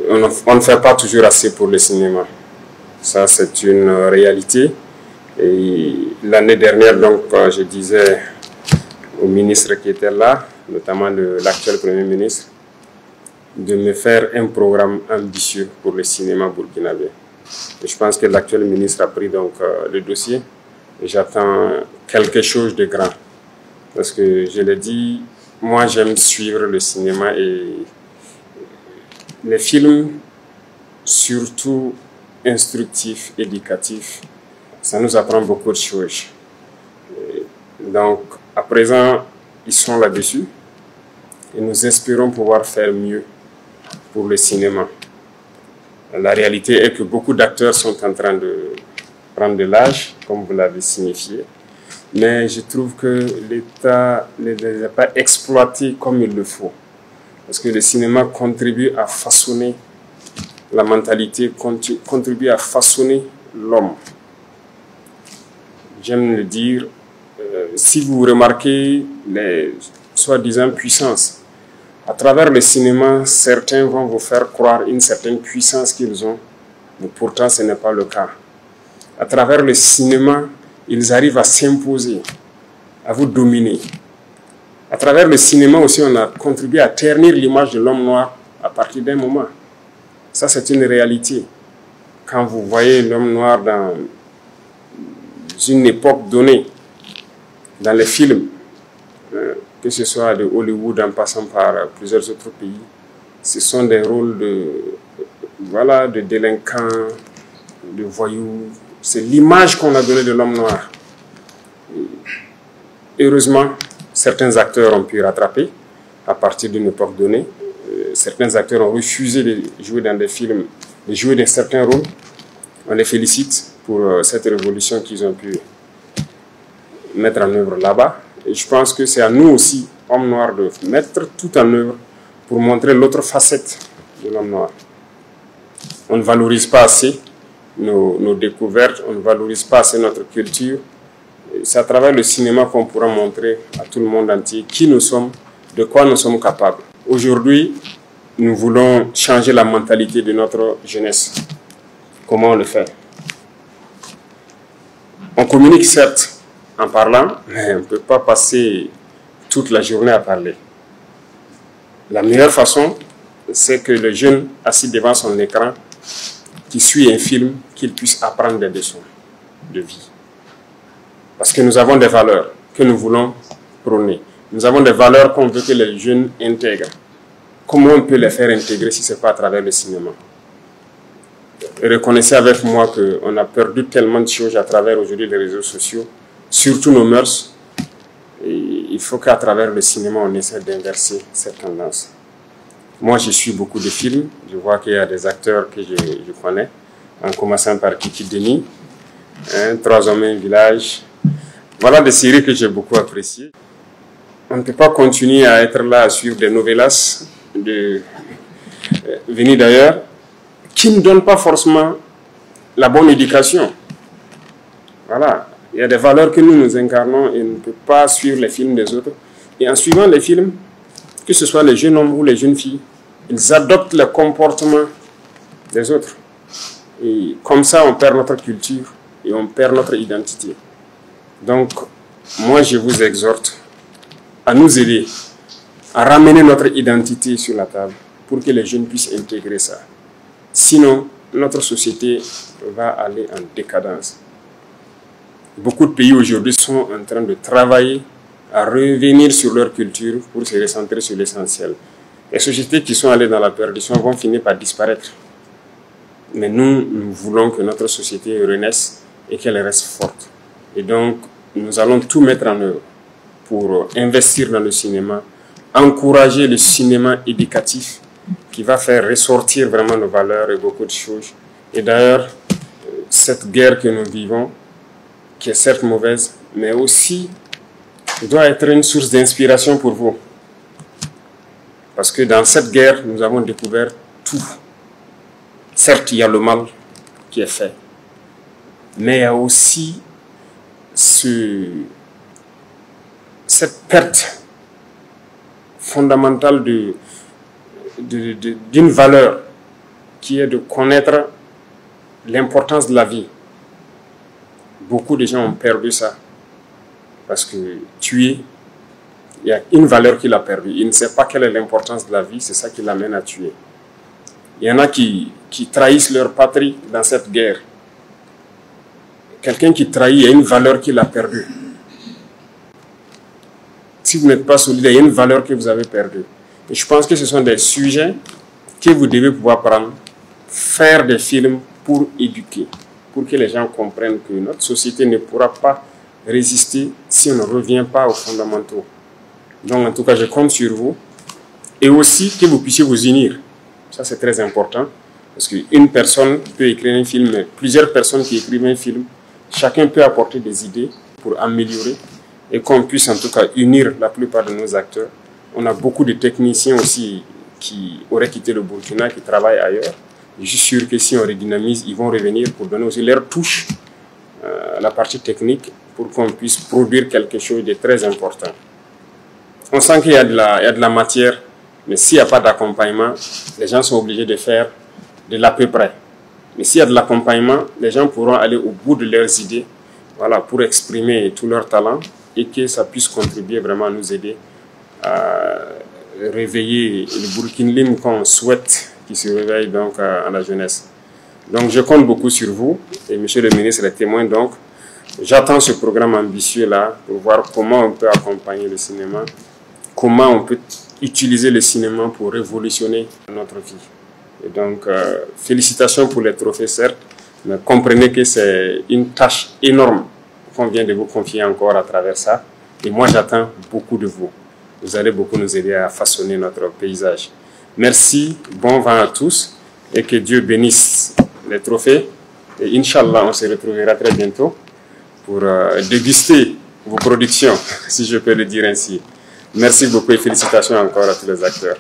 On ne fait pas toujours assez pour le cinéma. Ça, c'est une réalité. Et l'année dernière, donc, je disais au ministre qui était là, notamment l'actuel Premier ministre, de me faire un programme ambitieux pour le cinéma burkinabé. Et je pense que l'actuel ministre a pris donc le dossier et j'attends quelque chose de grand. Parce que je l'ai dit, moi j'aime suivre le cinéma et les films, surtout instructifs, éducatifs, ça nous apprend beaucoup de choses. Et donc à présent, ils sont là-dessus et nous espérons pouvoir faire mieux pour le cinéma. La réalité est que beaucoup d'acteurs sont en train de prendre de l'âge, comme vous l'avez signifié, mais je trouve que l'État ne les a pas exploités comme il le faut. Parce que le cinéma contribue à façonner la mentalité, contribue à façonner l'homme. J'aime le dire, si vous remarquez les soi-disant puissances, à travers le cinéma, certains vont vous faire croire une certaine puissance qu'ils ont, mais pourtant ce n'est pas le cas. À travers le cinéma, ils arrivent à s'imposer, à vous dominer. À travers le cinéma aussi, on a contribué à ternir l'image de l'homme noir à partir d'un moment. Ça, c'est une réalité. Quand vous voyez l'homme noir dans une époque donnée, dans les films, que ce soit de Hollywood en passant par plusieurs autres pays, ce sont des rôles de délinquants, de voyous. C'est l'image qu'on a donnée de l'homme noir. Heureusement, certains acteurs ont pu rattraper à partir d'une époque donnée. Certains acteurs ont refusé de jouer dans des films, de jouer dans certains rôles. On les félicite pour cette révolution qu'ils ont pu mettre en œuvre là-bas. Et je pense que c'est à nous aussi, hommes noirs, de mettre tout en œuvre pour montrer l'autre facette de l'homme noir. On ne valorise pas assez nos découvertes, on ne valorise pas assez notre culture. C'est à travers le cinéma qu'on pourra montrer à tout le monde entier qui nous sommes, de quoi nous sommes capables. Aujourd'hui, nous voulons changer la mentalité de notre jeunesse. Comment on le fait? On communique certes en parlant, mais on ne peut pas passer toute la journée à parler. La meilleure façon, c'est que le jeune assis devant son écran, qui suit un film, qu'il puisse apprendre des leçons de vie. Parce que nous avons des valeurs que nous voulons prôner. Nous avons des valeurs qu'on veut que les jeunes intègrent. Comment on peut les faire intégrer si ce n'est pas à travers le cinéma? Reconnaissez avec moi qu'on a perdu tellement de choses à travers aujourd'hui les réseaux sociaux, surtout nos mœurs. Et il faut qu'à travers le cinéma, on essaie d'inverser cette tendance. Moi, je suis beaucoup de films. Je vois qu'il y a des acteurs que je connais, en commençant par Kiki Denis, 3 hommes et un village. Voilà des séries que j'ai beaucoup appréciées. On ne peut pas continuer à être là à suivre des novellas venus d'ailleurs, qui ne donnent pas forcément la bonne éducation. Voilà. Il y a des valeurs que nous incarnons et on ne peut pas suivre les films des autres. Et en suivant les films, que ce soit les jeunes hommes ou les jeunes filles, ils adoptent le comportement des autres. Et comme ça, on perd notre culture et on perd notre identité. Donc, moi, je vous exhorte à nous aider à ramener notre identité sur la table pour que les jeunes puissent intégrer ça. Sinon, notre société va aller en décadence. Beaucoup de pays aujourd'hui sont en train de travailler à revenir sur leur culture pour se recentrer sur l'essentiel. Les sociétés qui sont allées dans la perdition vont finir par disparaître. Mais nous voulons que notre société renaisse et qu'elle reste forte. Et donc, nous allons tout mettre en œuvre pour investir dans le cinéma, encourager le cinéma éducatif qui va faire ressortir vraiment nos valeurs et beaucoup de choses. Et d'ailleurs, cette guerre que nous vivons, qui est certes mauvaise, mais aussi doit être une source d'inspiration pour vous. Parce que dans cette guerre, nous avons découvert tout. Certes, il y a le mal qui est fait, mais il y a aussi cette perte fondamentale d'une valeur qui est de connaître l'importance de la vie. Beaucoup de gens ont perdu ça. Parce que tuer, il y a une valeur qu'il a perdue. Il ne sait pas quelle est l'importance de la vie, c'est ça qui l'amène à tuer. Il y en a qui trahissent leur patrie dans cette guerre. Quelqu'un qui trahit, il y a une valeur qu'il a perdue. Si vous n'êtes pas solidaire, il y a une valeur que vous avez perdue. Et je pense que ce sont des sujets que vous devez pouvoir prendre, faire des films pour éduquer, pour que les gens comprennent que notre société ne pourra pas résister si on ne revient pas aux fondamentaux. Donc en tout cas, je compte sur vous. Et aussi que vous puissiez vous unir. Ça, c'est très important. Parce qu'une personne peut écrire un film, mais plusieurs personnes qui écrivent un film, chacun peut apporter des idées pour améliorer et qu'on puisse en tout cas unir la plupart de nos acteurs. On a beaucoup de techniciens aussi qui auraient quitté le Burkina, qui travaillent ailleurs. Je suis sûr que si on redynamise, ils vont revenir pour donner aussi leur touche à la partie technique pour qu'on puisse produire quelque chose de très important. On sent qu'il y a de la matière, mais s'il n'y a pas d'accompagnement, les gens sont obligés de faire de l'à peu près. Mais s'il y a de l'accompagnement, les gens pourront aller au bout de leurs idées, voilà, pour exprimer tout leur talent et que ça puisse contribuer vraiment à nous aider à réveiller le Burkinlim qu'on souhaite qui se réveille donc à la jeunesse. Donc je compte beaucoup sur vous et monsieur le ministre est témoin, donc j'attends ce programme ambitieux-là pour voir comment on peut accompagner le cinéma, comment on peut utiliser le cinéma pour révolutionner notre vie. Et donc, félicitations pour les trophées, certes, mais comprenez que c'est une tâche énorme qu'on vient de vous confier encore à travers ça. Et moi, j'attends beaucoup de vous. Vous allez beaucoup nous aider à façonner notre paysage. Merci, bon vent à tous et que Dieu bénisse les trophées. Et Inch'Allah, on se retrouvera très bientôt pour déguster vos productions, si je peux le dire ainsi. Merci beaucoup et félicitations encore à tous les acteurs.